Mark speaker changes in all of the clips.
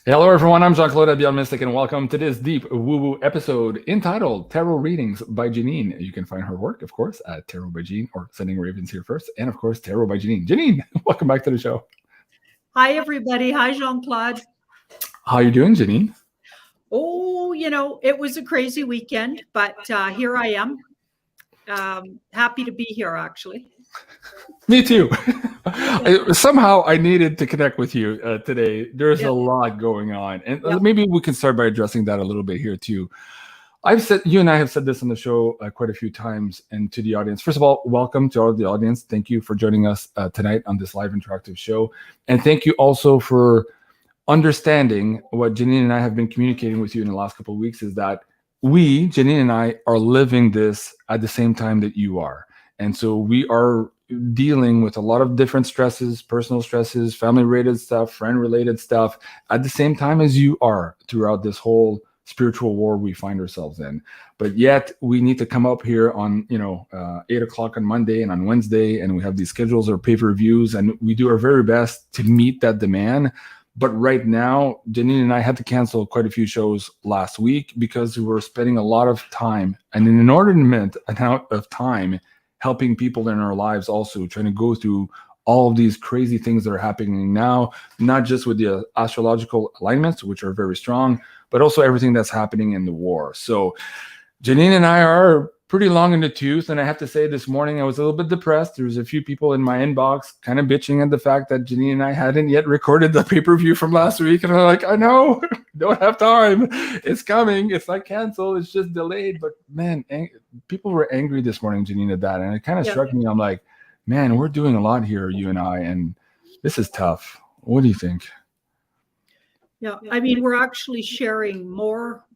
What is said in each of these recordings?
Speaker 1: Hello, everyone. I'm Jean-Claude BeyondMystic, and welcome to this deep woo-woo episode entitled Tarot Readings by Janine. You can find her work, of course, at Tarot by Jean, or Sending Ravens here first, and of course, Tarot by Janine. Janine, welcome back to the show.
Speaker 2: Hi, everybody. Hi, Jean-Claude.
Speaker 1: How are you doing, Janine?
Speaker 2: Oh, it was a crazy weekend, but here I am. Happy to be here, actually.
Speaker 1: Me too. Somehow I needed to connect with you today. There's a lot going on. And maybe we can start by addressing that a little bit here too. You and I have said this on the show quite a few times, and to the audience. First of all, welcome to all of the audience. Thank you for joining us tonight on this live interactive show. And thank you also for understanding what Janine and I have been communicating with you in the last couple of weeks, is that we, Janine and I, are living this at the same time that you are. And so we are dealing with a lot of different stresses, personal stresses, family-related stuff, friend-related stuff, at the same time as you are throughout this whole spiritual war we find ourselves in. But yet we need to come up here on 8 o'clock on Monday and on Wednesday, and we have these schedules or pay-per-views, and we do our very best to meet that demand. But right now, Janine and I had to cancel quite a few shows last week because we were spending a lot of time, and an inordinate amount of time, helping people in our lives, also trying to go through all of these crazy things that are happening now, not just with the astrological alignments, which are very strong, but also everything that's happening in the war. So Janine and I are pretty long in the tooth. And I have to say, this morning I was a little bit depressed. There was a few people in my inbox kind of bitching at the fact that Janine and I hadn't yet recorded the pay-per-view from last week. And I'm like, I know, don't have time. It's coming. It's not canceled. It's just delayed. But man, people were angry this morning, Janine, at that. And it kind of struck me. I'm like, man, we're doing a lot here, you and I, and this is tough. What do you think?
Speaker 2: Yeah, I mean, we're actually sharing more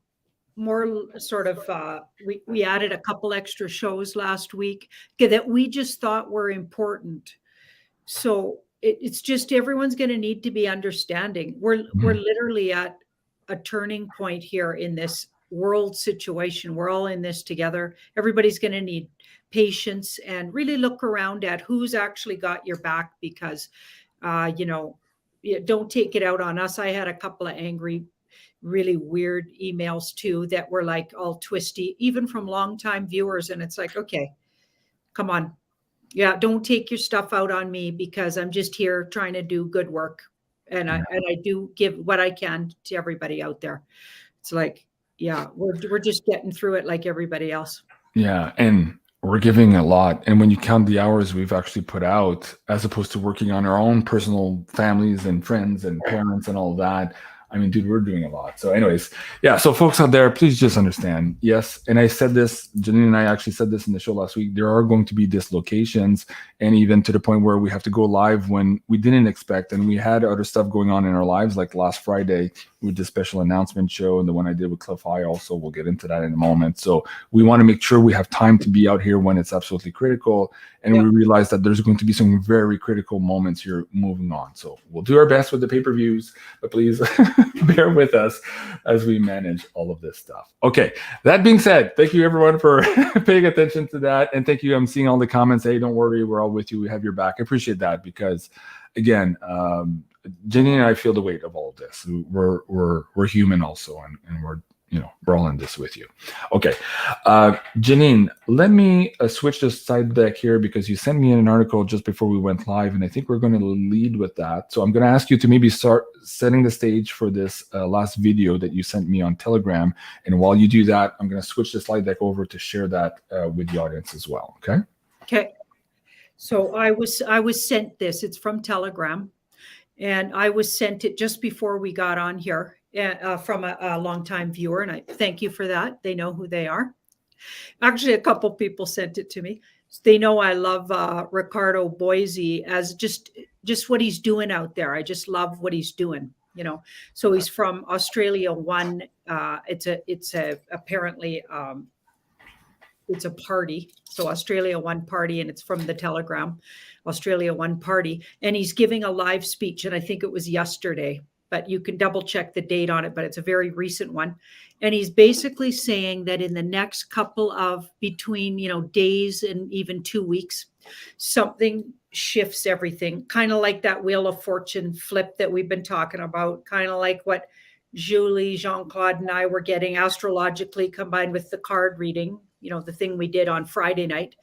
Speaker 2: sort of, we added a couple extra shows last week that we just thought were important. So it's just, everyone's going to need to be understanding. We're literally at a turning point here in this world situation. We're all in this together. Everybody's going to need patience and really look around at who's actually got your back, because, don't take it out on us. I had a couple of angry, really weird emails too that were like all twisty, even from longtime viewers. And it's like, okay, come on. Yeah, don't take your stuff out on me, because I'm just here trying to do good work. And I do give what I can to everybody out there. It's like, yeah, we're just getting through it like everybody else.
Speaker 1: Yeah, and we're giving a lot. And when you count the hours we've actually put out, as opposed to working on our own personal families and friends and parents and all that, I mean, dude, we're doing a lot. So anyways, yeah. So folks out there, please just understand. Yes. And I said this, Janine and I actually said this in the show last week. There are going to be dislocations, and even to the point where we have to go live when we didn't expect. And we had other stuff going on in our lives, like last Friday with the special announcement show and the one I did with Cliff High also. We'll get into that in a moment. So we want to make sure we have time to be out here when it's absolutely critical. And we realize that there's going to be some very critical moments here moving on. So we'll do our best with the pay-per-views, but please bear with us as we manage all of this stuff. Okay, that being said, thank you everyone for paying attention to that. And thank you. I'm seeing all the comments. Hey, don't worry, we're all with you. We have your back. I appreciate that, because again, Jenny and I feel the weight of all of this. We're human also, and we're all in this with you. Okay, Janine, let me switch the side deck here, because you sent me an article just before we went live, and I think we're going to lead with that. So I'm going to ask you to maybe start setting the stage for this last video that you sent me on Telegram. And while you do that, I'm going to switch the slide deck over to share that with the audience as well. Okay.
Speaker 2: Okay. So I was sent this. It's from Telegram, and I was sent it just before we got on here. From a longtime viewer, and I thank you for that. They know who they are. Actually, a couple people sent it to me. They know I love Ricardo Boise as just what he's doing out there. I just love what he's doing. So he's from Australia One. It's apparently it's a party. So Australia One party, and it's from the Telegram, Australia One party, and he's giving a live speech, and I think it was yesterday. But you can double check the date on it, but it's a very recent one. And he's basically saying that in the next couple of between, days and even 2 weeks, something shifts everything, kind of like that Wheel of Fortune flip that we've been talking about, kind of like what Julie, Jean-Claude, and I were getting astrologically combined with the card reading, you know, the thing we did on Friday night.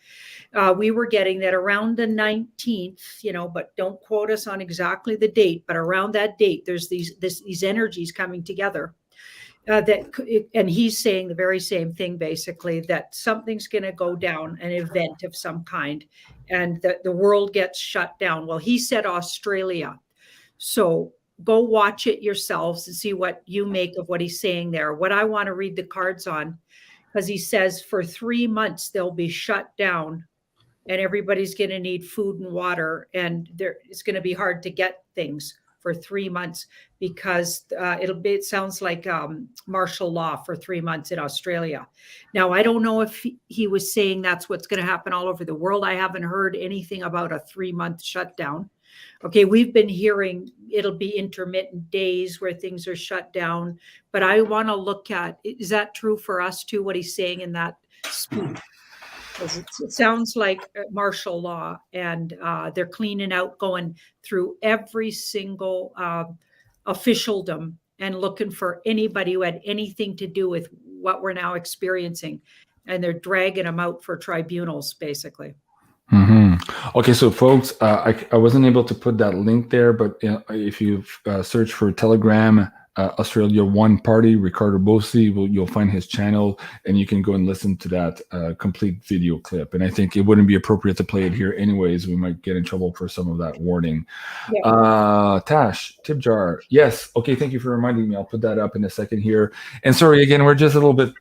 Speaker 2: We were getting that around the 19th, you know, but don't quote us on exactly the date, but around that date, there's these energies coming together. And he's saying the very same thing, basically, that something's going to go down, an event of some kind, and that the world gets shut down. Well, he said Australia. So go watch it yourselves and see what you make of what he's saying there. What I want to read the cards on, because he says for 3 months they'll be shut down and everybody's going to need food and water, and it's going to be hard to get things for 3 months because it sounds like martial law for 3 months in Australia. Now, I don't know if he was saying that's what's going to happen all over the world. I haven't heard anything about a 3-month shutdown. Okay, we've been hearing it'll be intermittent days where things are shut down, but I want to look at, is that true for us too, what he's saying in that speech? It sounds like martial law, and they're cleaning out, going through every single officialdom and looking for anybody who had anything to do with what we're now experiencing. And they're dragging them out for tribunals, basically.
Speaker 1: Mm-hmm. Okay, so folks, I wasn't able to put that link there, but if you search for Telegram, Australia One Party, Ricardo Bossi, you'll find his channel, and you can go and listen to that complete video clip. And I think it wouldn't be appropriate to play it here anyways. We might get in trouble for some of that warning. Yeah. Tash, tip jar. Yes. Okay, thank you for reminding me. I'll put that up in a second here. And sorry, again, we're just a little bit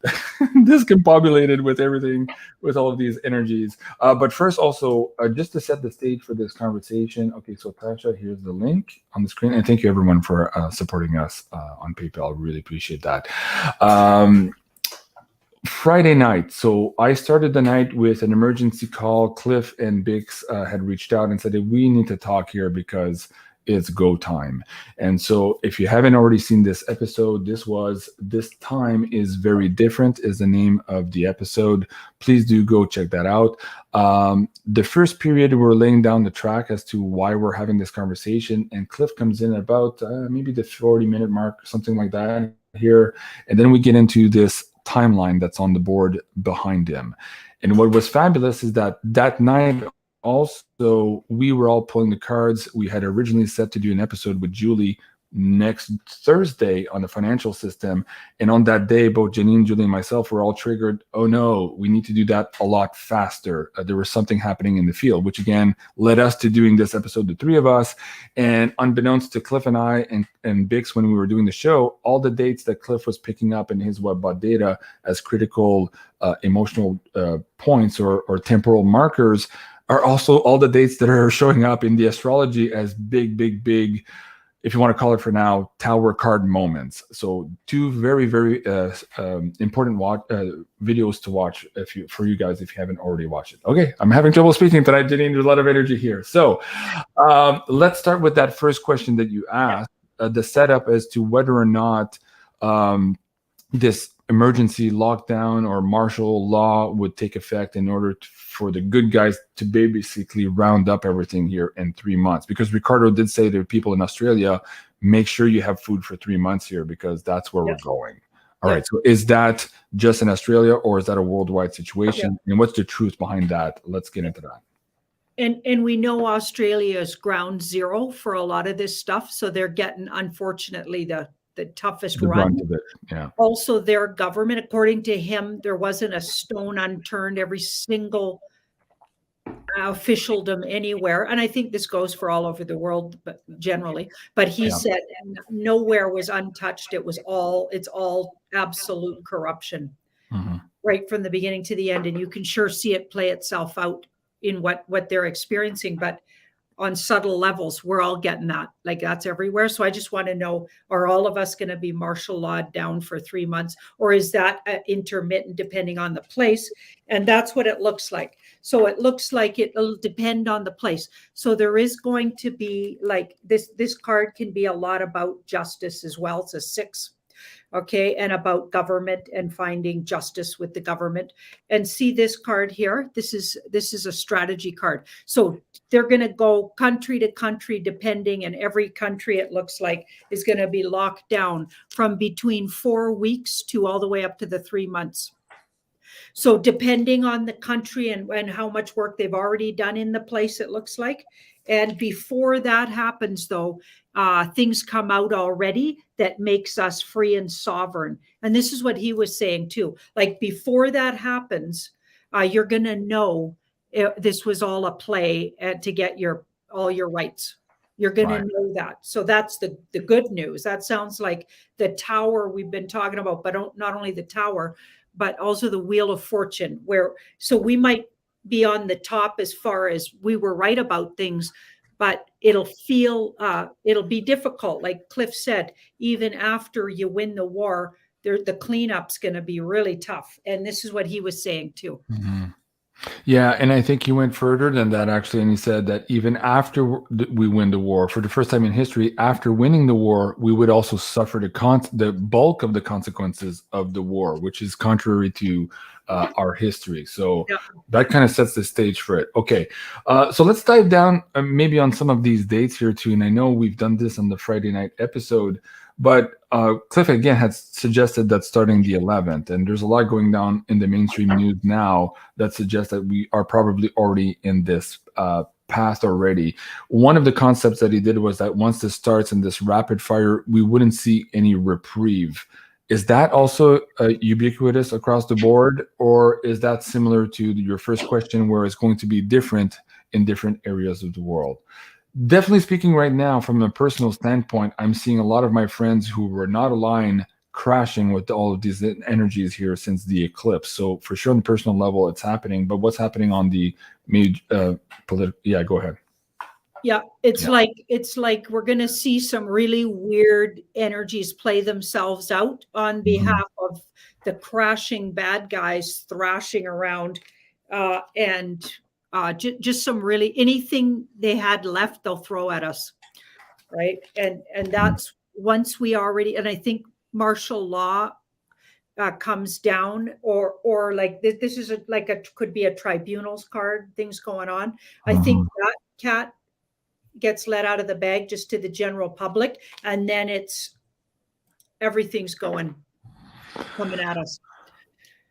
Speaker 1: discombobulated with everything, with all of these energies. But first, also, just to set the stage for this conversation. Okay, so Tasha, here's the link on the screen. And thank you, everyone, for supporting us on PayPal. Really appreciate that. Friday night. So I started the night with an emergency call. Cliff and Bix had reached out and said that we need to talk here because it's go time. And so if you haven't already seen this episode, This Time is Very Different is the name of the episode. Please do go check that out. The first period, we're laying down the track as to why we're having this conversation, and Cliff comes in about maybe the 40-minute mark, something like that here. And then we get into this timeline that's on the board behind him. And what was fabulous is that night, also, we were all pulling the cards. We had originally set to do an episode with Julie next Thursday on the financial system. And on that day, both Janine, Julie, and myself were all triggered. Oh no, we need to do that a lot faster. There was something happening in the field, which again led us to doing this episode, the three of us. And unbeknownst to Cliff and I and Bix, when we were doing the show, all the dates that Cliff was picking up in his WebBot data as critical emotional points or temporal markers are also all the dates that are showing up in the astrology as big, if you want to call it for now, tower card moments. So two very, very important videos to watch for you guys if you haven't already watched it. Okay, I'm having trouble speaking tonight, Janine. There's a lot of energy here. So let's start with that first question that you asked, the setup as to whether or not this emergency lockdown or martial law would take effect in order for the good guys to basically round up everything here in 3 months. Because Ricardo did say to people in Australia, make sure you have food for 3 months here because that's where we're going. All right. So is that just in Australia or is that a worldwide situation? And what's the truth behind that? Let's get into that.
Speaker 2: And we know Australia is ground zero for a lot of this stuff. So they're getting, unfortunately, the toughest run.
Speaker 1: Yeah.
Speaker 2: Also, their government, according to him, there wasn't a stone unturned. Every single officialdom anywhere, and I think this goes for all over the world, but generally. But he said nowhere was untouched. It's all absolute corruption, right from the beginning to the end, and you can sure see it play itself out in what they're experiencing. But on subtle levels, we're all getting that. Like that's everywhere. So I just want to know, are all of us going to be martial law down for 3 months, or is that intermittent depending on the place? And that's what it looks like. So it looks like it'll depend on the place. So there is going to be like this card can be a lot about justice as well. It's a 6. Okay, and about government and finding justice with the government. And see this card here. This is a strategy card. So they're going to go country to country, depending, and every country, it looks like, is going to be locked down from between 4 weeks to all the way up to the 3 months. So depending on the country and how much work they've already done in the place, it looks like. And before that happens, though, things come out already that makes us free and sovereign. And this is what he was saying too. Like, before that happens, you're going to know this was all a play to get all your rights. You're going to know that. So that's the good news. That sounds like the tower we've been talking about, but not only the tower, but also the Wheel of Fortune, so we might be on the top as far as we were right about things, but it'll be difficult. Like Cliff said, even after you win the war, the cleanup's going to be really tough. And this is what he was saying too.
Speaker 1: Mm-hmm. Yeah, and I think he went further than that, actually, and he said that even after we win the war, for the first time in history, after winning the war, we would also suffer the bulk of the consequences of the war, which is contrary to our history. So that kind of sets the stage for it. Okay, so let's dive down maybe on some of these dates here too, and I know we've done this on the Friday night episode, but Cliff again had suggested that starting the 11th, and there's a lot going down in the mainstream news now that suggests that we are probably already in this path already. One of the concepts that he did was that once this starts in this rapid fire, we wouldn't see any reprieve. Is that also ubiquitous across the board, or is that similar to your first question where it's going to be different in different areas of the world? Definitely speaking right now, from a personal standpoint, I'm seeing a lot of my friends who were not aligned crashing with all of these energies here since the eclipse. So for sure on the personal level, it's happening. But what's happening on the political? Yeah, go ahead.
Speaker 2: Yeah, it's like we're going to see some really weird energies play themselves out on behalf of the crashing bad guys thrashing around, and just some really, anything they had left, they'll throw at us, right? And that's once we already, and I think martial law comes down, or like this is could be a tribunals card, things going on. I think that cat gets let out of the bag just to the general public, and then everything's coming at us.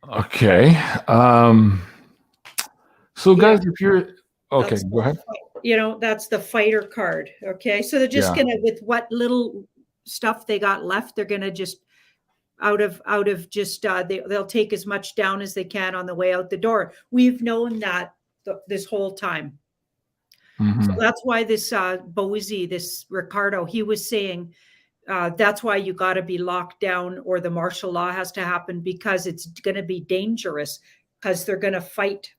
Speaker 1: Okay. So guys, if you're okay, go ahead.
Speaker 2: That's the fighter card. Okay. So they're just gonna, with what little stuff they got left, they're gonna just out of just they'll take as much down as they can on the way out the door. We've known that this whole time. So that's why this Boise, this Ricardo, he was saying that's why you got to be locked down, or the martial law has to happen, because it's going to be dangerous, because they're going to fight.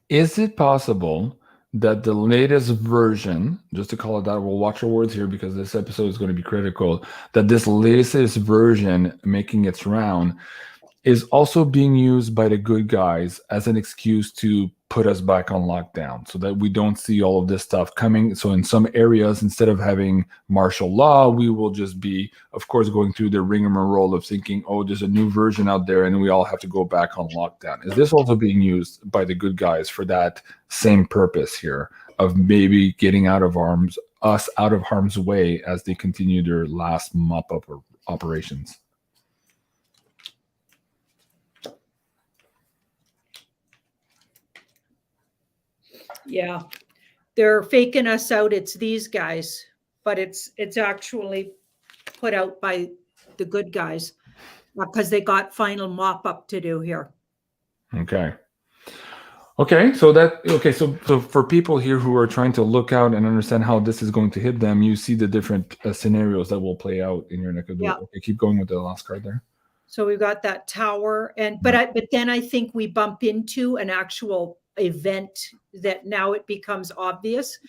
Speaker 1: Is it possible that the latest version, just to call it that, we'll watch our words here because this episode is going to be critical, that this latest version making its round is also being used by the good guys as an excuse to put us back on lockdown so that we don't see all of this stuff coming. So in some areas, instead of having martial law, we will just be, of course, going through the rigmarole of thinking, oh, there's a new version out there and we all have to go back on lockdown. Is this also being used by the good guys for that same purpose here of maybe getting us out of harm's way as they continue their last mop-up operations?
Speaker 2: Yeah, they're faking us out. It's these guys, but it's actually put out by the good guys because they got final mop up to do here.
Speaker 1: Okay. So for people here who are trying to look out and understand how this is going to hit them, you see the different scenarios that will play out in your neck of the woods. Okay, keep going with the last card there.
Speaker 2: So we've got that tower, but then I think we bump into an actual event that now it becomes obvious,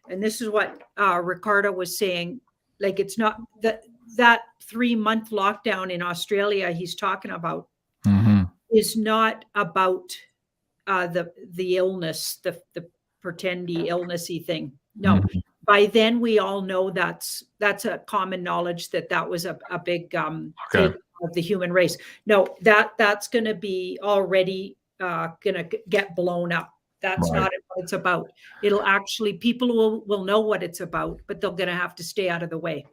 Speaker 2: and this is what Ricardo was saying. Like, it's not that 3-month lockdown in Australia he's talking about is not about the illness, the pretendy illnessy thing. No, by then we all know that's a common knowledge that was a big take of the human race. No, that's going to be already going to get blown up. That's
Speaker 1: Right.
Speaker 2: not what it's about. It'll actually, people will know what it's about, but they're going to have to stay out of the way.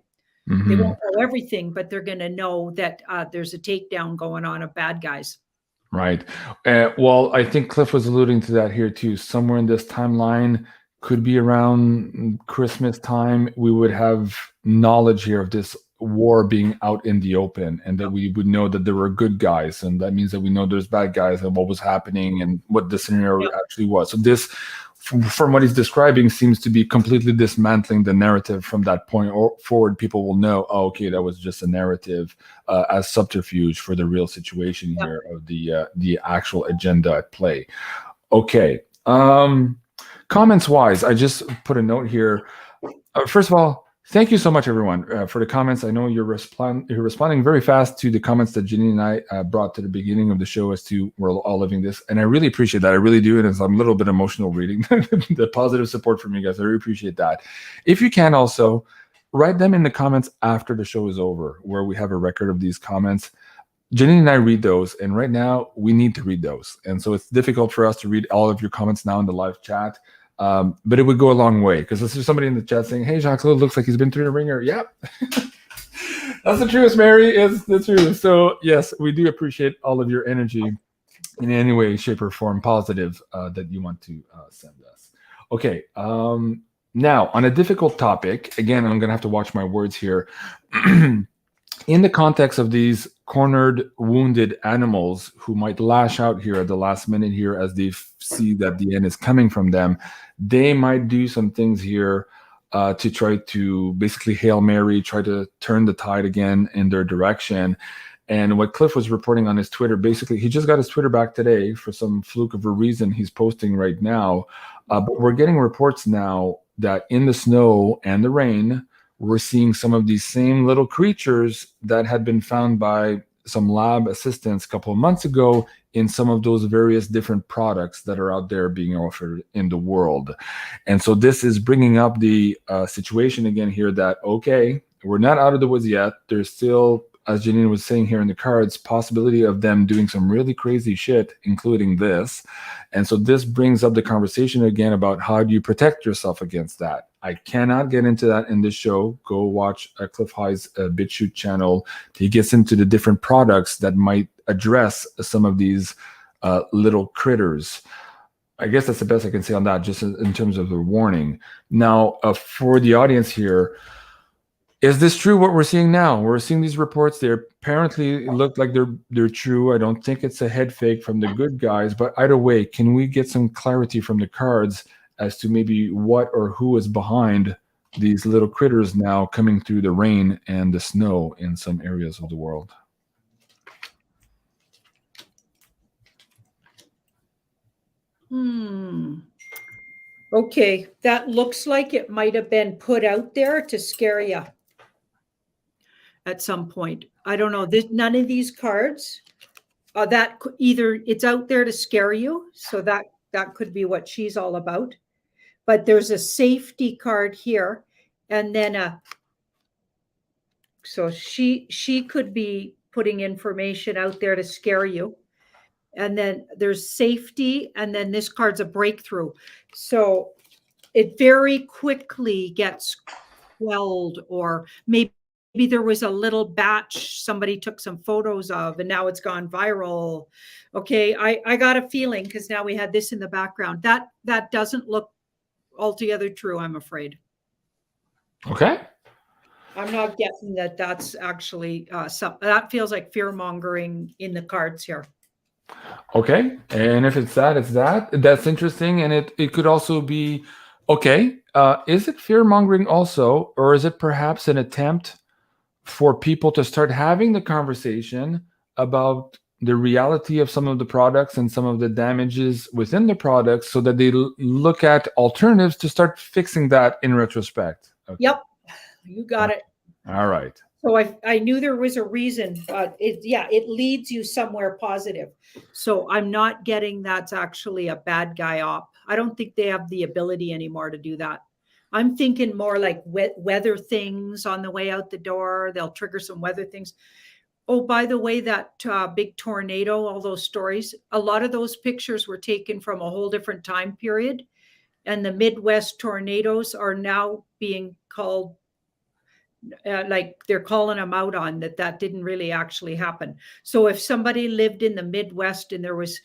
Speaker 2: They
Speaker 1: Mhm.
Speaker 2: won't know everything, but they're going to know that there's a takedown going on of bad guys.
Speaker 1: Right. Well, I think Cliff was alluding to that here too. Somewhere in this timeline, could be around Christmas time, we would have knowledge here of this war being out in the open, and that we would know that there were good guys, and that means that we know there's bad guys and what was happening and what the scenario
Speaker 2: Yep.
Speaker 1: actually was. So this, from what he's describing, seems to be completely dismantling the narrative from that point forward. People will know, oh, okay, that was just a narrative as subterfuge for the real situation
Speaker 2: Yep.
Speaker 1: here of the actual agenda at play. Okay. Comments wise, I just put a note here. First of all, thank you so much, everyone, for the comments. I know you're responding very fast to the comments that Janine and I brought to the beginning of the show as to we're all living this. And I really appreciate that. I really do. And I'm a little bit emotional reading the positive support from you guys. I really appreciate that. If you can also, write them in the comments after the show is over, where we have a record of these comments. Janine and I read those, and right now we need to read those. And so it's difficult for us to read all of your comments now in the live chat. But it would go a long way, because there's somebody in the chat saying, hey, Jean-Claude looks like he's been through the ringer. Yep. That's the truth, Mary. It's the truth. So yes, we do appreciate all of your energy in any way, shape, or form positive that you want to send us. Okay. Now, on a difficult topic, again, I'm going to have to watch my words here. In the context of these cornered, wounded animals who might lash out here at the last minute here as they see that the end is coming from them, they might do some things here to try to basically Hail Mary, try to turn the tide again in their direction. And what Cliff was reporting on his Twitter, basically, he just got his Twitter back today for some fluke of a reason he's posting right now. But we're getting reports now that in the snow and the rain, we're seeing some of these same little creatures that had been found by some lab assistants a couple of months ago in some of those various different products that are out there being offered in the world. And so this is bringing up the situation again here that, okay, we're not out of the woods yet. There's still, as Janine was saying here in the cards, possibility of them doing some really crazy shit, including this. And so this brings up the conversation again about how do you protect yourself against that. I cannot get into that in this show. Go watch Cliff High's BitChute channel. He gets into the different products that might address some of these little critters. I guess that's the best I can say on that, just in terms of the warning. Now, for the audience here, is this true what we're seeing now? We're seeing these reports. They apparently look like they're true. I don't think it's a head fake from the good guys. But either way, can we get some clarity from the cards as to maybe what or who is behind these little critters now coming through the rain and the snow in some areas of the world?
Speaker 2: Okay, that looks like it might have been put out there to scare you at some point. I don't know. None of these cards that either it's out there to scare you, so that could be what she's all about. But there's a safety card here, and then so she could be putting information out there to scare you. And then there's safety, and then this card's a breakthrough. So it very quickly gets quelled, or maybe there was a little batch somebody took some photos of and now it's gone viral. Okay, I got a feeling, because now we had this in the background, that doesn't look altogether true, I'm afraid.
Speaker 1: Okay.
Speaker 2: I'm not guessing that that's actually that feels like fear mongering in the cards here.
Speaker 1: Okay, and if it's that, it's that. That's interesting, and it could also be, okay, is it fear-mongering also, or is it perhaps an attempt for people to start having the conversation about the reality of some of the products and some of the damages within the products, so that they look at alternatives to start fixing that in retrospect? Okay.
Speaker 2: Yep, you got it.
Speaker 1: All right.
Speaker 2: So I knew there was a reason, but it leads you somewhere positive. So I'm not getting that's actually a bad guy op. I don't think they have the ability anymore to do that. I'm thinking more like weather things on the way out the door. They'll trigger some weather things. Oh, by the way, that big tornado, all those stories, a lot of those pictures were taken from a whole different time period. And the Midwest tornadoes are now being called, like they're calling them out on that didn't really actually happen. So if somebody lived in the Midwest and there was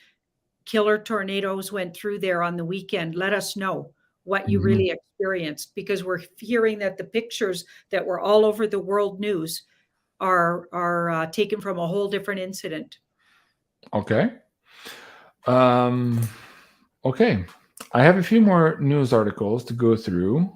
Speaker 2: killer tornadoes went through there on the weekend, let us know what you really experienced, because we're hearing that the pictures that were all over the world news are taken from a whole different incident.
Speaker 1: Okay. Okay. I have a few more news articles to go through.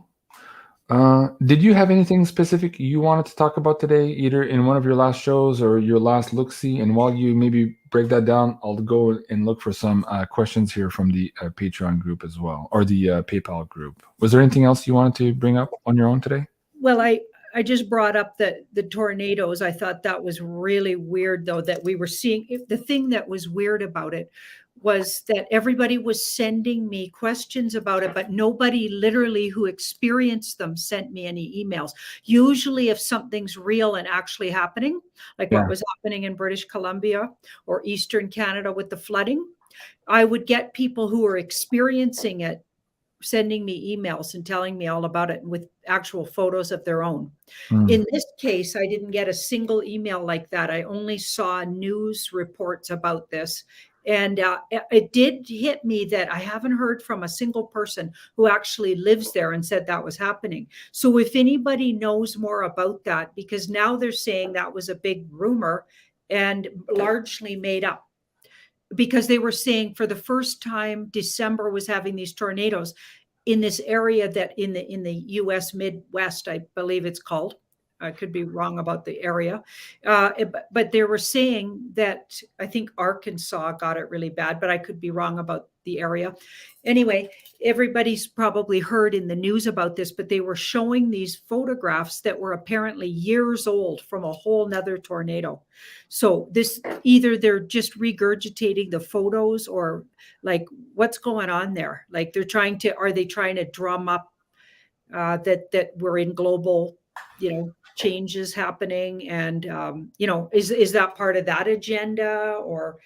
Speaker 1: Did you have anything specific you wanted to talk about today, either in one of your last shows or your last look-see? And while you maybe break that down, I'll go and look for some questions here from the Patreon group as well, or the PayPal group. Was there anything else you wanted to bring up on your own today?
Speaker 2: Well, I just brought up the tornadoes. I thought that was really weird, though, that we were seeing. The thing that was weird about it was that everybody was sending me questions about it, but nobody literally who experienced them sent me any emails. Usually if something's real and actually happening, like what was happening in British Columbia or Eastern Canada with the flooding, I would get people who were experiencing it sending me emails and telling me all about it with actual photos of their own. In this case, I didn't get a single email like that. I only saw news reports about this. And it did hit me that I haven't heard from a single person who actually lives there and said that was happening. So if anybody knows more about that, because now they're saying that was a big rumor and largely made up, because they were saying for the first time December was having these tornadoes in this area that in the US Midwest, I believe it's called. I could be wrong about the area. But they were saying that I think Arkansas got it really bad, but I could be wrong about the area. Anyway, everybody's probably heard in the news about this, but they were showing these photographs that were apparently years old from a whole nother tornado. So this, either they're just regurgitating the photos or like what's going on there? Like are they trying to drum up that we're in global, changes happening, and is that part of that agenda, or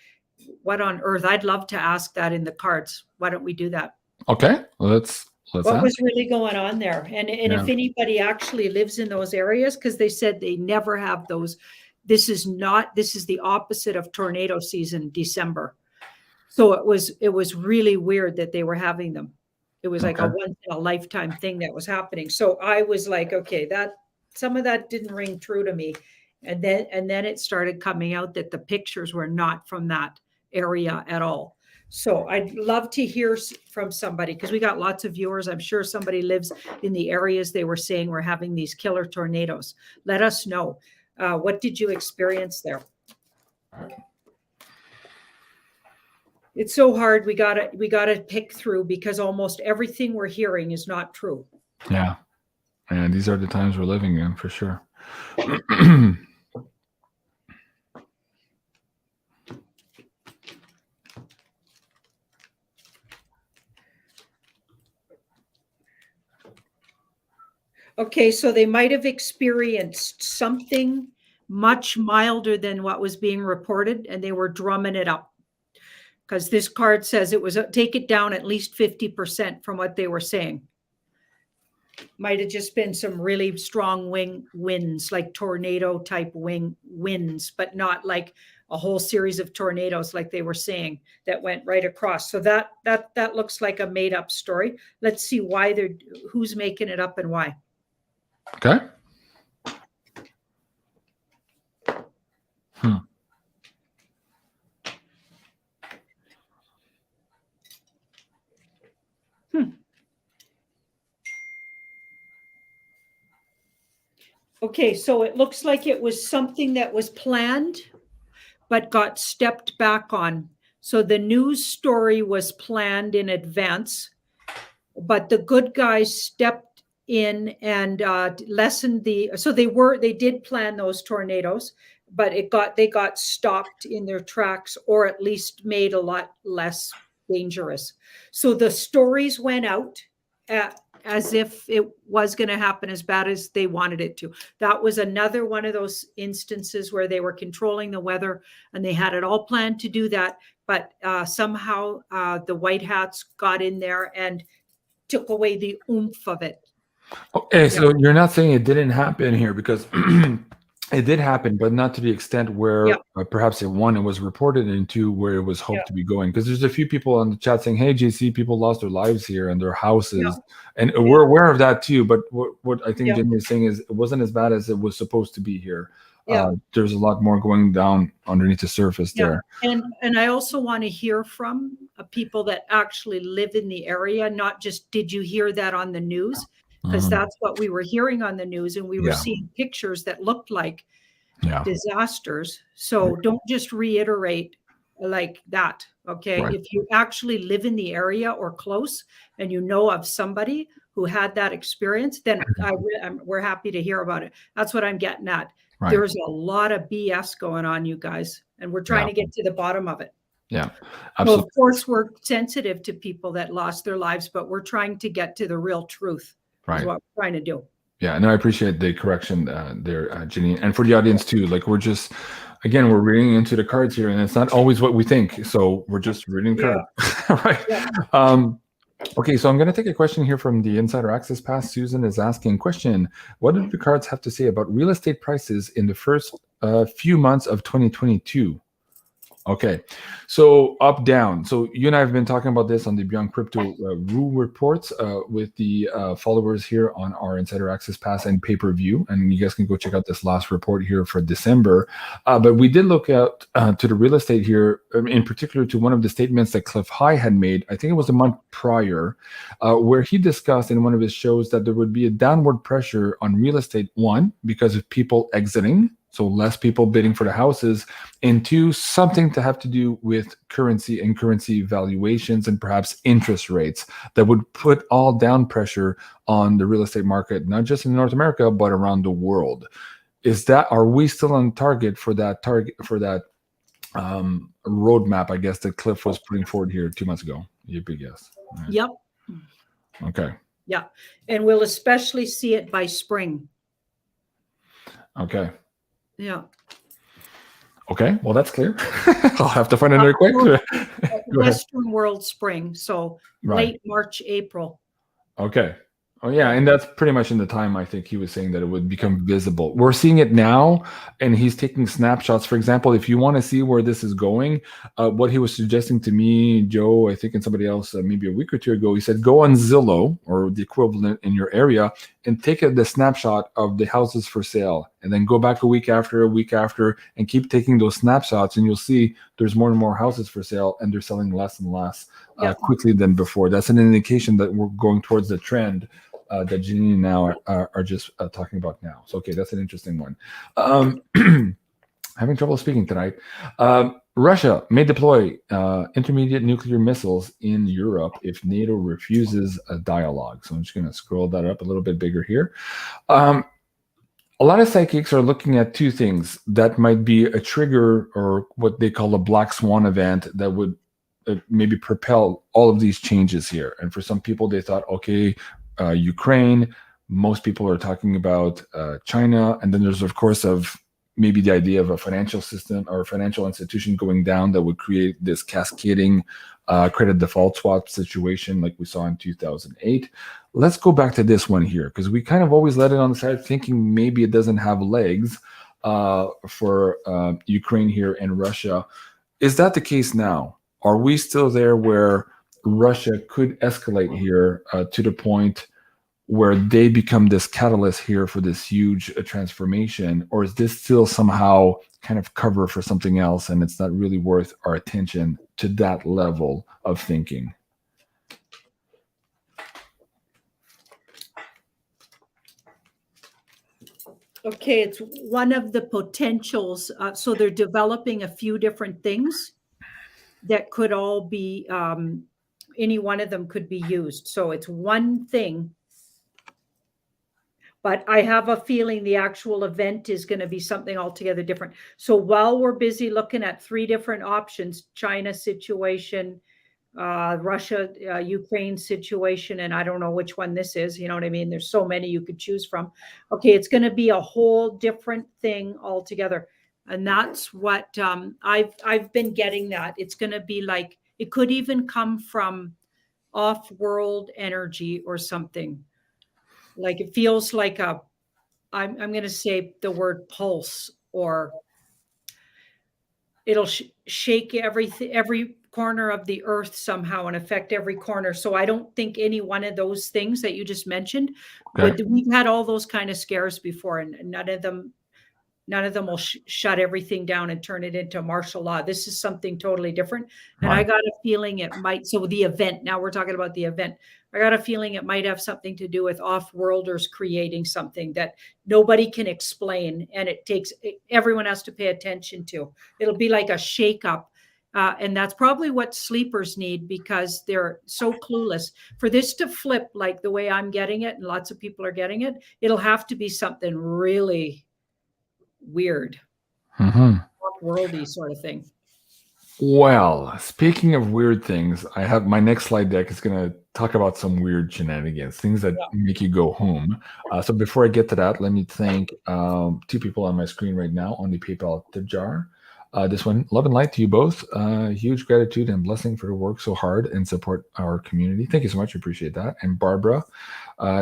Speaker 2: what on earth? I'd love to ask that in the cards. Why don't we do that?
Speaker 1: Okay, let's
Speaker 2: what
Speaker 1: ask.
Speaker 2: Was really going on there, and if anybody actually lives in those areas, because they said they never have those. This is the opposite of tornado season, December. So it was really weird that they were having them. It was like a once in a lifetime thing that was happening. So I was like, okay, that some of that didn't ring true to me. And then it started coming out that the pictures were not from that area at all. So I'd love to hear from somebody, because we got lots of viewers. I'm sure somebody lives in the areas they were saying were having these killer tornadoes. Let us know. What did you experience there? It's so hard. We gotta pick through, because almost everything we're hearing is not true.
Speaker 1: Yeah. And these are the times we're living in, for sure.
Speaker 2: Okay, so they might have experienced something much milder than what was being reported, and they were drumming it up. Because this card says it was take it down at least 50% from what they were saying. Might have just been some really strong winds, like tornado type winds, but not like a whole series of tornadoes like they were saying that went right across. So that looks like a made up story. Let's see who's making it up and why.
Speaker 1: Okay.
Speaker 2: Okay, so it looks like it was something that was planned, but got stepped back on. So the news story was planned in advance, but the good guys stepped in and lessened so they did plan those tornadoes, but they got stopped in their tracks, or at least made a lot less dangerous. So the stories went out as if it was going to happen as bad as they wanted it to. That was another one of those instances where they were controlling the weather and they had it all planned to do that. But somehow the white hats got in there and took away the oomph of it.
Speaker 1: Okay, so you're not saying it didn't happen here, because it did happen, but not to the extent where perhaps one, it was reported, and two, where it was hoped to be going. Because there's a few people on the chat saying, "Hey, JC, people lost their lives here and their houses," and we're aware of that too. But what I think Jenny is saying is it wasn't as bad as it was supposed to be here. There's a lot more going down underneath the surface there.
Speaker 2: And I also want to hear from people that actually live in the area, not just, did you hear that on the news? Because that's what we were hearing on the news, and we were seeing pictures that looked like disasters. So don't just reiterate like that, okay?
Speaker 1: Right.
Speaker 2: If you actually live in the area or close and you know of somebody who had that experience, then we're happy to hear about it. That's what I'm getting at. Right. There's a lot of BS going on, you guys, and we're trying to get to the bottom of it.
Speaker 1: Yeah, absolutely.
Speaker 2: So of course, we're sensitive to people that lost their lives, but we're trying to get to the real truth. Is what we're trying to do. Yeah,
Speaker 1: no, I appreciate the correction there, Janine. And for the audience too, like we're just, again, we're reading into the cards here, and it's not always what we think. So we're just reading cards, right? Yeah. Okay, so I'm going to take a question here from the Insider Access Pass. Susan is asking, question, what do the cards have to say about real estate prices in the first few months of 2022? Okay, so up, down. So you and I have been talking about this on the Beyond Crypto Rule Reports with the followers here on our Insider Access Pass and pay-per-view, and you guys can go check out this last report here for December. But we did look out to the real estate here, in particular to one of the statements that Cliff High had made, I think it was a month prior, where he discussed in one of his shows that there would be a downward pressure on real estate, one, because of people exiting, so less people bidding for the houses, and two, something to have to do with currency and currency valuations and perhaps interest rates that would put all down pressure on the real estate market, not just in North America, but around the world. Are we still on target for that roadmap, I guess, that Cliff was putting forward here 2 months ago? You big guess. Right.
Speaker 2: Yep.
Speaker 1: Okay.
Speaker 2: Yeah. And we'll especially see it by spring.
Speaker 1: Okay.
Speaker 2: Yeah.
Speaker 1: Okay, well, that's clear. I'll have to find another question.
Speaker 2: Western world spring, so late March, April.
Speaker 1: Okay. Oh, yeah, and that's pretty much in the time I think he was saying that it would become visible. We're seeing it now, and he's taking snapshots. For example, if you want to see where this is going, what he was suggesting to me, Joe, I think, and somebody else maybe a week or two ago, he said, go on Zillow or the equivalent in your area and take the snapshot of the houses for sale, and then go back a week after, and keep taking those snapshots, and you'll see there's more and more houses for sale, and they're selling less and less quickly than before. That's an indication that we're going towards the trend that Janine and now are just talking about now. So, okay, that's an interesting one. Having trouble speaking tonight. Russia may deploy intermediate nuclear missiles in Europe if NATO refuses a dialogue. So I'm just going to scroll that up a little bit bigger here. A lot of psychics are looking at two things that might be a trigger, or what they call a black swan event, that would maybe propel all of these changes here. And for some people, they thought, okay, Ukraine, most people are talking about China, and then there's, of course, maybe the idea of a financial system or a financial institution going down that would create this cascading credit default swap situation like we saw in 2008. Let's go back to this one here, because we kind of always let it on the side thinking maybe it doesn't have legs for Ukraine here and Russia. Is that the case now? Are we still there where Russia could escalate here to the point where they become this catalyst here for this huge transformation? Or is this still somehow kind of cover for something else, and it's not really worth our attention to that level of thinking?
Speaker 2: Okay, it's one of the potentials. So they're developing a few different things that could all be, any one of them could be used. So it's one thing. But I have a feeling the actual event is going to be something altogether different. So while we're busy looking at three different options, China situation, Russia, Ukraine situation, and I don't know which one this is. You know what I mean? There's so many you could choose from. Okay, it's going to be a whole different thing altogether, and that's what I've been getting. That it's going to be like it could even come from off-world energy or something. Like it feels like I'm going to say the word pulse, or it'll shake every corner of the earth somehow and affect every corner. So I don't think any one of those things that you just mentioned we've had all those kind of scares before, and none of them will shut everything down and turn it into martial law. This is something totally different. And I got a feeling it might, so the event, now we're talking about the event. I got a feeling it might have something to do with off-worlders creating something that nobody can explain. And everyone has to pay attention to. It'll be like a shakeup. And that's probably what sleepers need, because they're so clueless. For this to flip like the way I'm getting it, and lots of people are getting it, it'll have to be something really weird, worldy sort of thing.
Speaker 1: Well, speaking of weird things, I have my next slide deck is going to talk about some weird shenanigans, things that make you go home. So before I get to that, let me thank 2 people on my screen right now on the PayPal tip jar. This one, love and light to you both. Huge gratitude and blessing for the work so hard and support our community. Thank you so much. Appreciate that. And Barbara,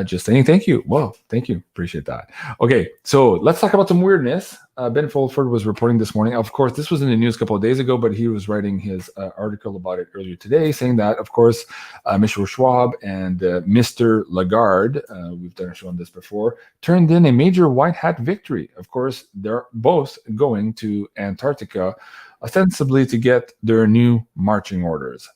Speaker 1: just saying thank you. Well, thank you. Appreciate that. Okay, so let's talk about some weirdness. Ben Fulford was reporting this morning. Of course, this was in the news a couple of days ago, but he was writing his article about it earlier today, saying that, of course, Mr. Schwab and Mr. Lagarde, we've done a show on this before, turned in a major white hat victory. Of course, they're both going to Antarctica, ostensibly to get their new marching orders.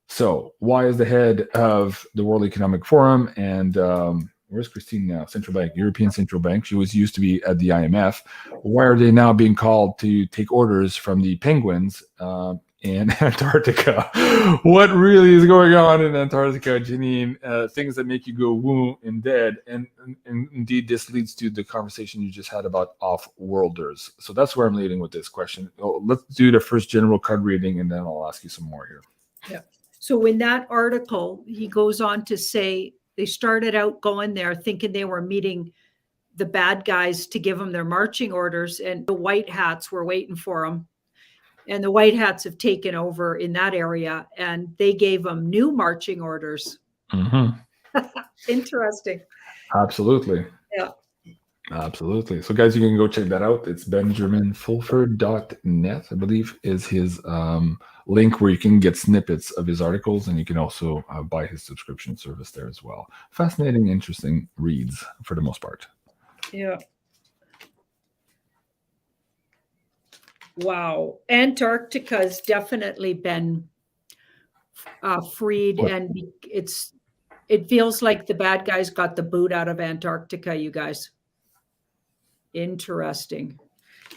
Speaker 1: So why is the head of the World Economic Forum and where's Christine now? Central Bank, European Central Bank. She used to be at the IMF. Why are they now being called to take orders from the penguins in Antarctica? What really is going on in Antarctica, Janine? Things that make you go woo and dead. And indeed, this leads to the conversation you just had about off-worlders. So that's where I'm leading with this question. Let's do the first general card reading, and then I'll ask you some more here.
Speaker 2: Yeah. So in that article, he goes on to say, they started out going there thinking they were meeting the bad guys to give them their marching orders, and the white hats were waiting for them. And the white hats have taken over in that area, and they gave them new marching orders. Interesting.
Speaker 1: Absolutely.
Speaker 2: Yeah.
Speaker 1: Absolutely. So guys, you can go check that out. It's benjaminfulford.net, I believe, is his link where you can get snippets of his articles, and you can also buy his subscription service there as well. Fascinating, interesting reads for the most part.
Speaker 2: Yeah. Wow. Antarctica has definitely been freed, and it feels like the bad guys got the boot out of Antarctica, you guys. Interesting.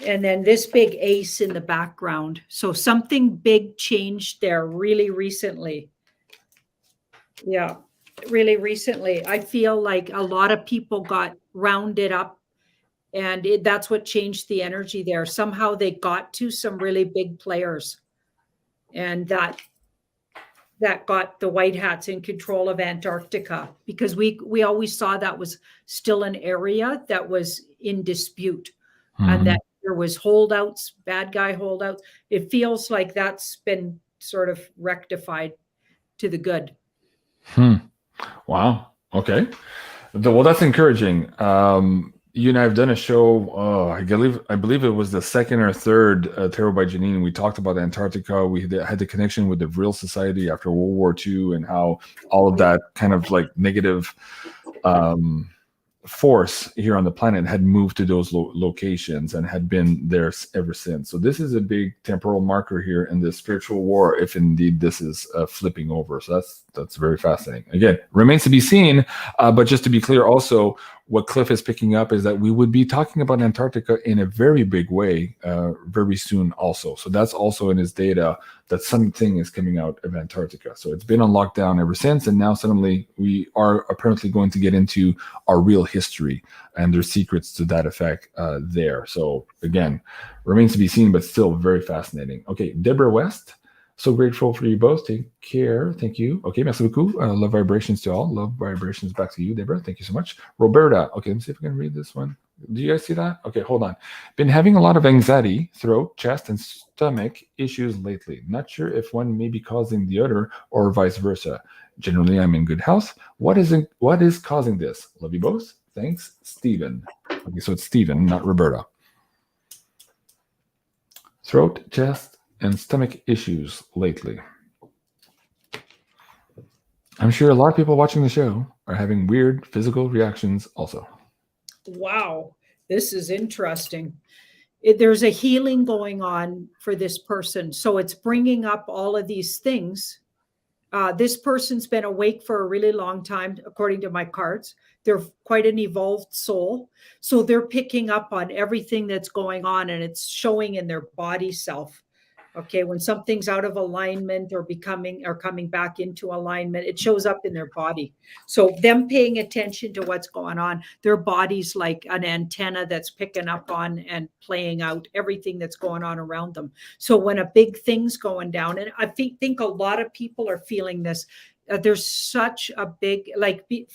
Speaker 2: And then this big ace in the background. So something big changed there really recently. Yeah, really recently. I feel like a lot of people got rounded up, and that's what changed the energy there. Somehow they got to some really big players, and that got the white hats in control of Antarctica, because we always saw that was still an area that was in dispute, and that there was holdouts, bad guy holdouts. It feels like that's been sort of rectified to the good.
Speaker 1: Wow. Okay. Well, that's encouraging. You and I have done a show. I believe it was the second or third Tarot by Janine. We talked about Antarctica. We had the connection with the Vril Society after World War II, and how all of that kind of like negative force here on the planet had moved to those locations and had been there ever since. So this is a big temporal marker here in this spiritual war, if indeed this is flipping over. So that's very fascinating. Again, remains to be seen, but just to be clear also, what Cliff is picking up is that we would be talking about Antarctica in a very big way very soon also. So that's also in his data, that something is coming out of Antarctica. So it's been on lockdown ever since, and now suddenly we are apparently going to get into our real history, and there's secrets to that effect there. So again, remains to be seen, but still very fascinating. Okay, Deborah West. So grateful for you both. Take care. Thank you. Okay, merci beaucoup. Love vibrations to all. Love vibrations back to you, Deborah. Thank you so much. Roberta. Okay, let me see if I can read this one. Do you guys see that? Okay, hold on. Been having a lot of anxiety, throat, chest, and stomach issues lately. Not sure if one may be causing the other or vice versa. Generally, I'm in good health. What is causing this? Love you both. Thanks, Stephen. Okay, so it's Stephen, not Roberta. Throat, chest, and stomach issues lately. I'm sure a lot of people watching the show are having weird physical reactions also.
Speaker 2: Wow, this is interesting. There's a healing going on for this person. So it's bringing up all of these things. This person's been awake for a really long time, according to my cards. They're quite an evolved soul. So they're picking up on everything that's going on, and it's showing in their body self. Okay, when something's out of alignment or coming back into alignment, it shows up in their body. So them paying attention to what's going on, their body's like an antenna that's picking up on and playing out everything that's going on around them. So when a big thing's going down, and I think a lot of people are feeling this, there's such a big, like the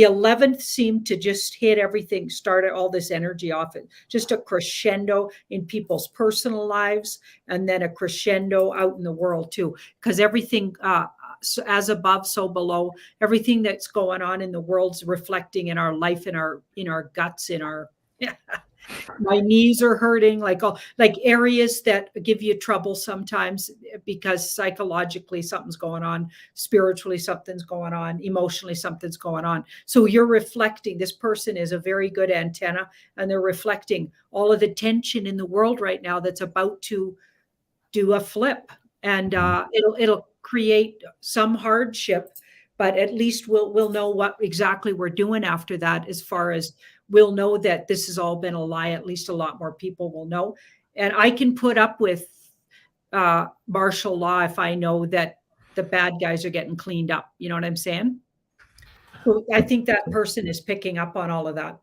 Speaker 2: 11th seemed to just hit everything, started all this energy off it, just a crescendo in people's personal lives, and then a crescendo out in the world too, because everything, as above, so below, everything that's going on in the world's reflecting in our life, in our guts, in our, my knees are hurting, like areas that give you trouble sometimes because psychologically something's going on, spiritually something's going on, emotionally something's going on. So you're reflecting. This person is a very good antenna, and they're reflecting all of the tension in the world right now that's about to do a flip, and it'll create some hardship, but at least we'll know what exactly we're doing after that. As far as we'll know that this has all been a lie, at least a lot more people will know. And I can put up with martial law if I know that the bad guys are getting cleaned up. You know what I'm saying? So I think that person is picking up on all of that.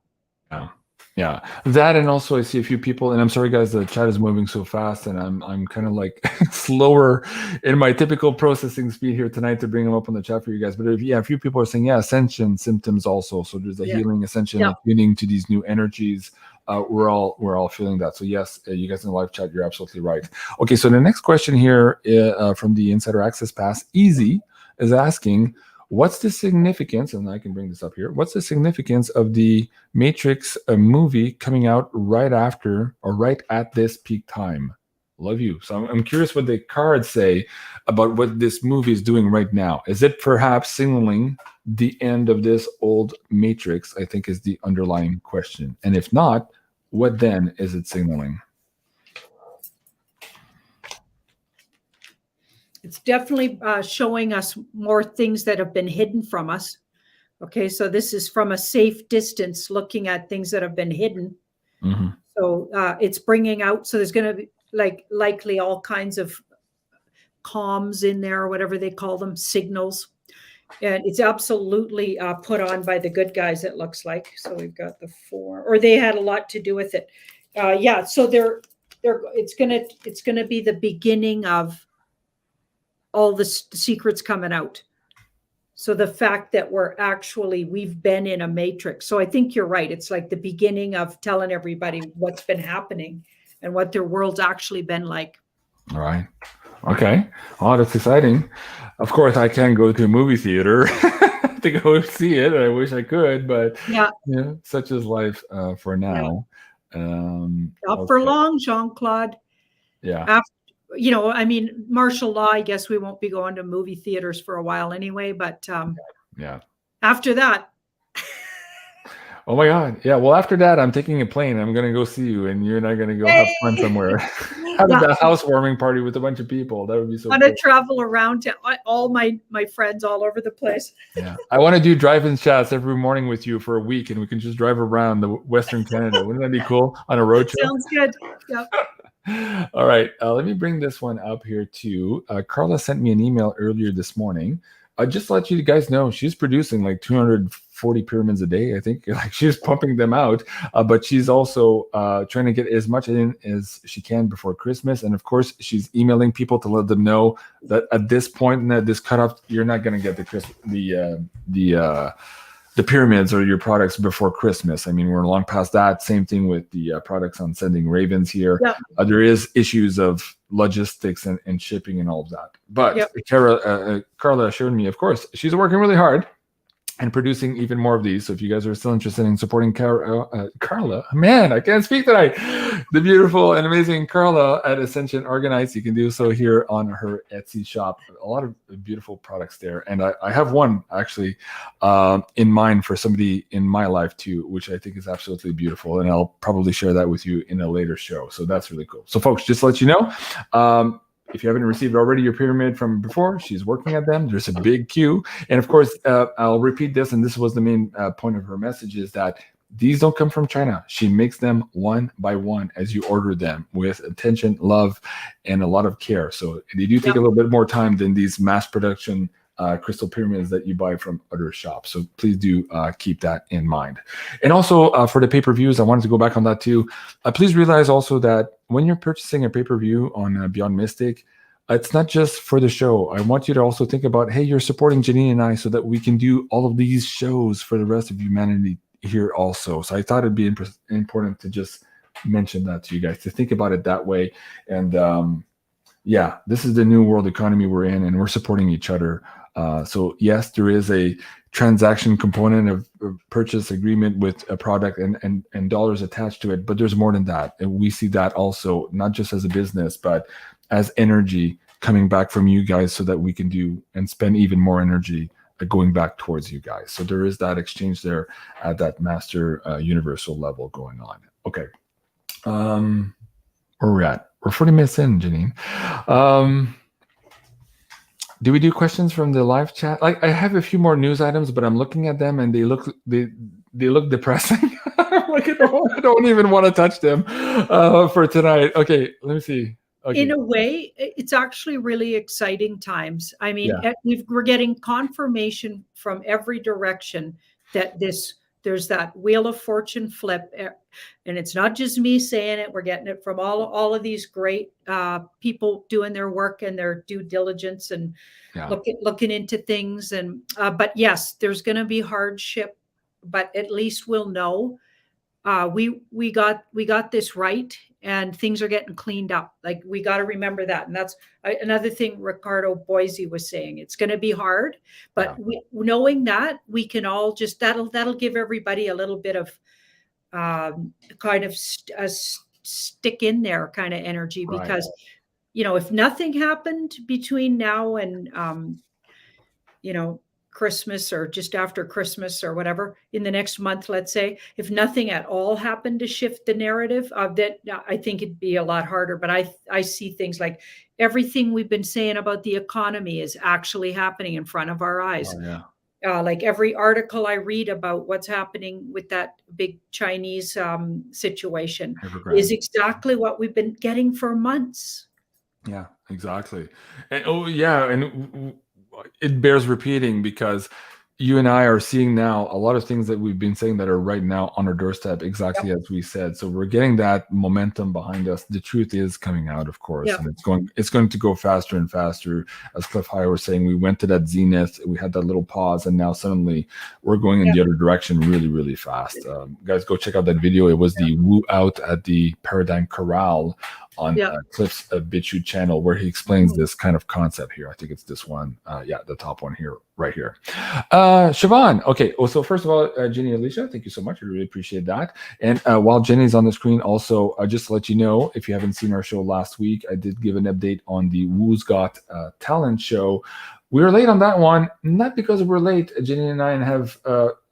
Speaker 1: Yeah, that, and also I see a few people, and I'm sorry guys, the chat is moving so fast, and I'm kind of like slower in my typical processing speed here tonight to bring them up on the chat for you guys. But a few people are saying, ascension symptoms also. So there's a healing ascension, tuning to these new energies. We're all feeling that. So yes, you guys in the live chat, you're absolutely right. Okay, so the next question here from the Insider Access Pass, Easy, is asking, what's the significance, and I can bring this up here, what's the significance of the Matrix movie coming out right after or right at this peak time? Love you. So I'm curious what the cards say about what this movie is doing right now. Is it perhaps signaling the end of this old Matrix, I think is the underlying question. And if not, what then is it signaling?
Speaker 2: It's definitely showing us more things that have been hidden from us. Okay, so this is from a safe distance, looking at things that have been hidden. Mm-hmm. So it's bringing out, so there's going to be likely all kinds of comms in there, or whatever they call them, signals. And it's absolutely put on by the good guys, it looks like. So we've got the 4, or they had a lot to do with it. So it's gonna be the beginning of all the secrets coming out. So the fact that we've been in a matrix. So I think you're right. It's like the beginning of telling everybody what's been happening and what their world's actually been like.
Speaker 1: All right. Okay. Oh, that's exciting. Of course, I can't go to a movie theater to go see it. I wish I could, but such is life for now.
Speaker 2: Not for long, Jean-Claude.
Speaker 1: Yeah.
Speaker 2: Martial law, I guess we won't be going to movie theaters for a while anyway, but after that.
Speaker 1: Oh my God. Yeah. Well, after that, I'm taking a plane. I'm going to go see you, and you and I are going to go have fun somewhere. Have a housewarming party with a bunch of people. That would be so cool.
Speaker 2: I want to travel around to all my friends all over the place.
Speaker 1: Yeah. I want to do drive-in chats every morning with you for a week, and we can just drive around the Western Canada. Wouldn't that be cool on a road trip?
Speaker 2: Sounds good. Yep.
Speaker 1: All right. Let me bring this one up here too. Carla sent me an email earlier this morning. Just to let you guys know, she's producing like 200 40 pyramids a day, I think. Like, she's pumping them out, but she's also trying to get as much in as she can before Christmas. And of course, she's emailing people to let them know that at this point, at this cutoff, you're not going to get the pyramids or your products before Christmas. I mean, we're long past that. Same thing with the products on sending ravens here.
Speaker 2: Yep.
Speaker 1: There is issues of logistics and shipping and all of that. But
Speaker 2: yep.
Speaker 1: Carla assured me, of course, she's working really hard and producing even more of these. So if you guys are still interested in supporting Carla, man, I can't speak tonight. The beautiful and amazing Carla at Ascension Organized, you can do so here on her Etsy shop. A lot of beautiful products there. And I have one actually in mind for somebody in my life too, which I think is absolutely beautiful. And I'll probably share that with you in a later show. So that's really cool. So folks, just to let you know, if you haven't received already your pyramid from before, she's working at them. There's a big queue. And of course, I'll repeat this, and this was the main point of her message, is that these don't come from China. She makes them one by one as you order them with attention, love, and a lot of care. So they do take a little bit more time than these mass production crystal pyramids that you buy from other shops. So please do keep that in mind. And also for the pay-per-views, I wanted to go back on that too. Please realize also that when you're purchasing a pay-per-view on Beyond Mystic, it's not just for the show. I want you to also think about, hey, you're supporting Janine and I so that we can do all of these shows for the rest of humanity here also. So I thought it'd be important to just mention that to you guys, to think about it that way. And yeah, this is the new world economy we're in, and we're supporting each other. So yes, there is a transaction component of purchase agreement with a product and dollars attached to it, but there's more than that. And we see that also, not just as a business, but as energy coming back from you guys so that we can do and spend even more energy going back towards you guys. So there is that exchange there at that master universal level going on. Okay. Where we're at? We're 40 minutes in, Janine. Do we do questions from the live chat? Like, I have a few more news items, but I'm looking at them and they look depressing. Like, I don't even want to touch them for tonight. Okay, let me see. Okay.
Speaker 2: In a way, it's actually really exciting times. I mean, we're getting confirmation from every direction that there's that Wheel of Fortune flip, and it's not just me saying it. We're getting it from all of these great people doing their work and their due diligence and looking into things. And but yes, there's going to be hardship, but at least we'll know we got this right, and things are getting cleaned up. Like, we got to remember that. And that's another thing Ricardo Boise was saying. It's going to be hard, but knowing that, we can all just, that'll give everybody a little bit of kind of a stick in there kind of energy, because, you know, if nothing happened between now and, you know, Christmas or just after Christmas or whatever in the next month, let's say, if nothing at all happened to shift the narrative, that I think it'd be a lot harder. But I see things like everything we've been saying about the economy is actually happening in front of our eyes. Like every article I read about what's happening with that big Chinese situation is exactly what we've been getting for months.
Speaker 1: Yeah, exactly. And and it bears repeating, because you and I are seeing now a lot of things that we've been saying that are right now on our doorstep, exactly as we said. So we're getting that momentum behind us. The truth is coming out, of course, and it's going to go faster and faster. As Cliff High was saying, we went to that zenith, we had that little pause, and now suddenly we're going in the other direction really, really fast. Guys, go check out that video. It was the Woo Out at the Paradigm Corral on Cliff's BitChute channel, where he explains this kind of concept here. I think it's this one. The top one here, right here. Siobhan. Okay. So first of all, Jenny, Alicia, thank you so much. I really appreciate that. And while Jenny's on the screen, also, just to let you know, if you haven't seen our show last week, I did give an update on the Woo's Got Talent show. We were late on that one, not because we're late, Jenny and I have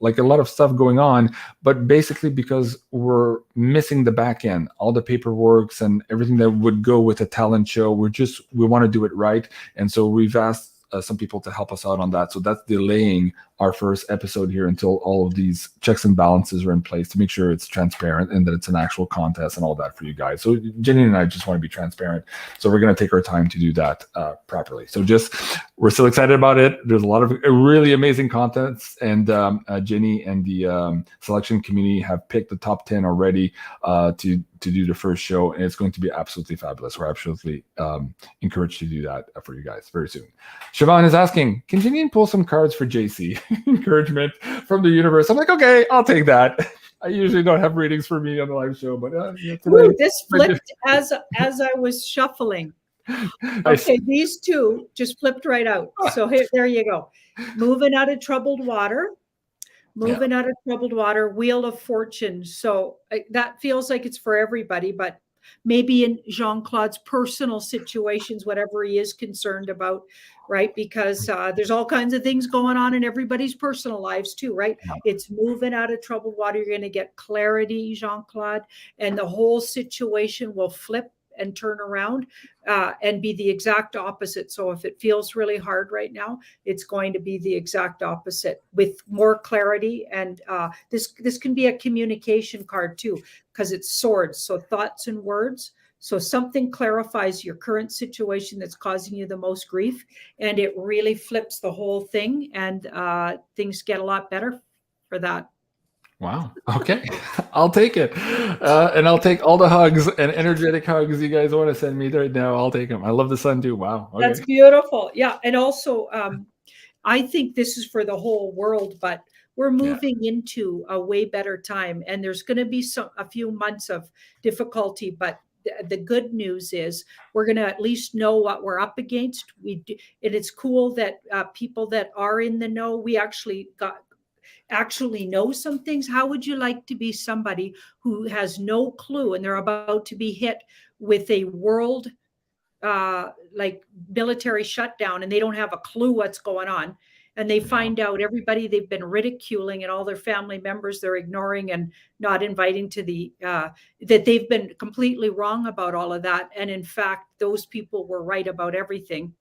Speaker 1: like a lot of stuff going on, but basically because we're missing the back end, all the paperwork and everything that would go with a talent show. We want to do it right. And so we've asked some people to help us out on that. So that's delaying our first episode here until all of these checks and balances are in place to make sure it's transparent and that it's an actual contest and all that for you guys. So Janine and I just want to be transparent. So we're going to take our time to do that properly. So we're still excited about it. There's a lot of really amazing contents, and Jenny and the selection community have picked the top 10 already to do the first show, and it's going to be absolutely fabulous. We're absolutely encouraged to do that for you guys very soon. Siobhan is asking, can Janine pull some cards for JC? Encouragement from the universe. I'm like, okay, I'll take that. I usually don't have readings for me on the live show, but
Speaker 2: Ooh, this flipped as I was shuffling. Okay, these two just flipped right out. So there you go. Moving out of troubled water. Moving out of troubled water, Wheel of Fortune. So that feels like it's for everybody, but maybe in Jean-Claude's personal situations, whatever he is concerned about, right? Because there's all kinds of things going on in everybody's personal lives too, right? It's moving out of troubled water. You're going to get clarity, Jean-Claude, and the whole situation will flip and turn around and be the exact opposite. So if it feels really hard right now, it's going to be the exact opposite with more clarity. And this can be a communication card too, because it's swords. So thoughts and words. So something clarifies your current situation that's causing you the most grief, and it really flips the whole thing, and things get a lot better for that.
Speaker 1: Wow. Okay. I'll take it. And I'll take all the hugs and energetic hugs you guys want to send me right now. I'll take them. I love the sun too. Wow. Okay.
Speaker 2: That's beautiful. Yeah. And also, I think this is for the whole world, but we're moving into a way better time. And there's going to be a few months of difficulty, but the good news is we're going to at least know what we're up against. And it's cool that people that are in the know, we actually know some things. How would you like to be somebody who has no clue and they're about to be hit with a world like military shutdown, and they don't have a clue what's going on, and they find out everybody they've been ridiculing and all their family members they're ignoring and not inviting to the that they've been completely wrong about all of that, and in fact those people were right about everything.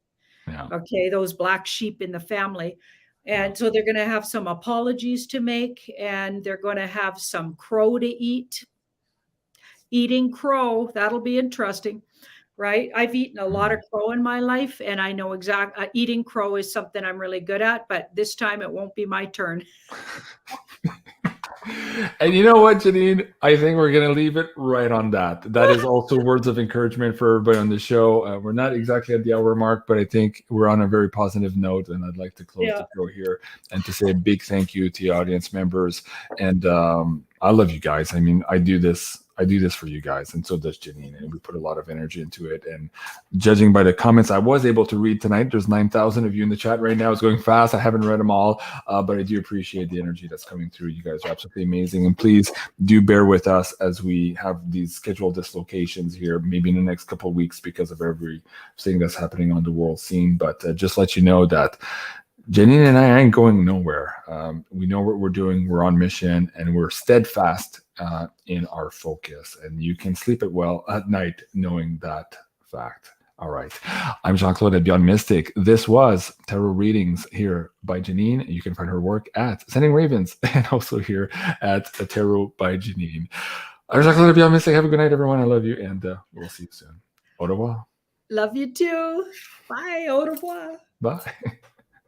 Speaker 2: Okay, those black sheep in the family. And so they're going to have some apologies to make, and they're going to have some crow to eat. Eating crow, that'll be interesting, right? I've eaten a lot of crow in my life, and I know eating crow is something I'm really good at, but this time it won't be my turn.
Speaker 1: And you know what, Janine? I think we're going to leave it right on that. That is also words of encouragement for everybody on the show. We're not exactly at the hour mark, but I think we're on a very positive note. And I'd like to close the show here and to say a big thank you to the audience members. And I love you guys. I mean, I do this for you guys, and so does Janine, and we put a lot of energy into it. And judging by the comments I was able to read tonight, there's 9,000 of you in the chat right now. It's going fast. I haven't read them all, but I do appreciate the energy that's coming through. You guys are absolutely amazing, and please do bear with us as we have these scheduled dislocations here, maybe in the next couple of weeks because of everything that's happening on the world scene. But just let you know that Janine and I ain't going nowhere. We know what we're doing. We're on mission, and we're steadfast in our focus. And you can sleep well at night knowing that fact. All right. I'm Jean-Claude at Beyond Mystic. This was Tarot Readings here by Janine. You can find her work at Sending Ravens and also here at Tarot by Janine. I'm Jean-Claude at Beyond Mystic. Have a good night, everyone. I love you, and we'll see you soon. Au revoir.
Speaker 2: Love you too. Bye. Au revoir.
Speaker 1: Bye.